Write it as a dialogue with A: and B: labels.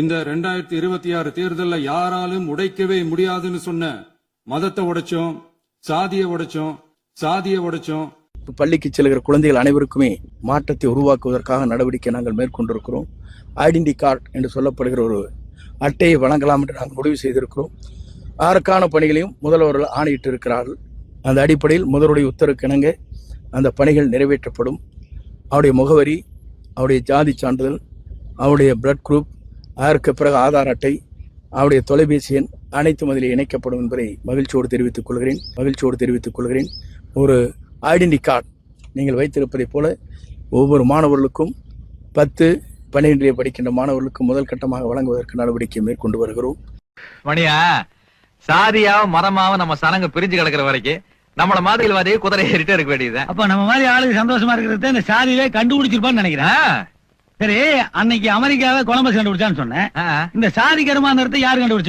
A: இந்த 2026 தேர்தலில் யாராலும் உடைக்கவே முடியாதுன்னு சொன்ன மதத்தை உடைச்சோம், சாதியை உடைச்சோம்.
B: பள்ளிக்கு செல்கிற குழந்தைகள் அனைவருக்குமே மாற்றத்தை உருவாக்குவதற்காக நடவடிக்கை நாங்கள் மேற்கொண்டிருக்கிறோம். ஐடென்டி கார்டு என்று சொல்லப்படுகிற ஒரு அட்டையை வழங்கலாம் என்று நாங்கள் முடிவு செய்திருக்கிறோம். அதற்கான பணிகளையும் முதல்வர்கள் ஆணையிட்டு இருக்கிறார்கள். அந்த அடிப்படையில் முதல்வருடைய உத்தரவுக்கிணங்க அந்த பணிகள் நிறைவேற்றப்படும். அவருடைய முகவரி, அவருடைய ஜாதி சான்றிதழ், அவருடைய பிளட் குரூப், அதற்கு பிறகு ஆதார் அட்டை, அவருடைய தொலைபேசி எண் அனைத்தும் அதில் இணைக்கப்படும் என்பதை மகிழ்ச்சியோடு தெரிவித்துக் கொள்கிறேன். ஒரு ஐடென்டி கார்டு நீங்கள் வைத்திருப்பதைப் போல ஒவ்வொரு மாணவர்களுக்கும் 10, 12 படிக்கின்ற மாணவர்களுக்கும் முதல் கட்டமாக வழங்குவதற்கு நடவடிக்கை மேற்கொண்டு வருகிறோம்.
C: மணியா, சாதியாவும் மரமாவும் நம்ம சனங்க பிரிஞ்சு கிடக்கிற வரைக்கும் நம்மள மாதிரிவாதியை குதிரை ஏறிட்டே இருக்க வேண்டியது.
D: அப்ப நம்ம மாதிரி ஆளுக்கு சந்தோஷமா இருக்கிறது இந்த சாதியே கண்டுபிடிச்சிருப்பான்னு நினைக்கிறேன். சரி, அன்னைக்கு அமெரிக்காவை கொலம்பஸ் கண்டுபிடிச்சான்னு சொன்னேன். இந்த சாதி கருமாந்திரத்தை யாரு கண்டுபிடிச்சா?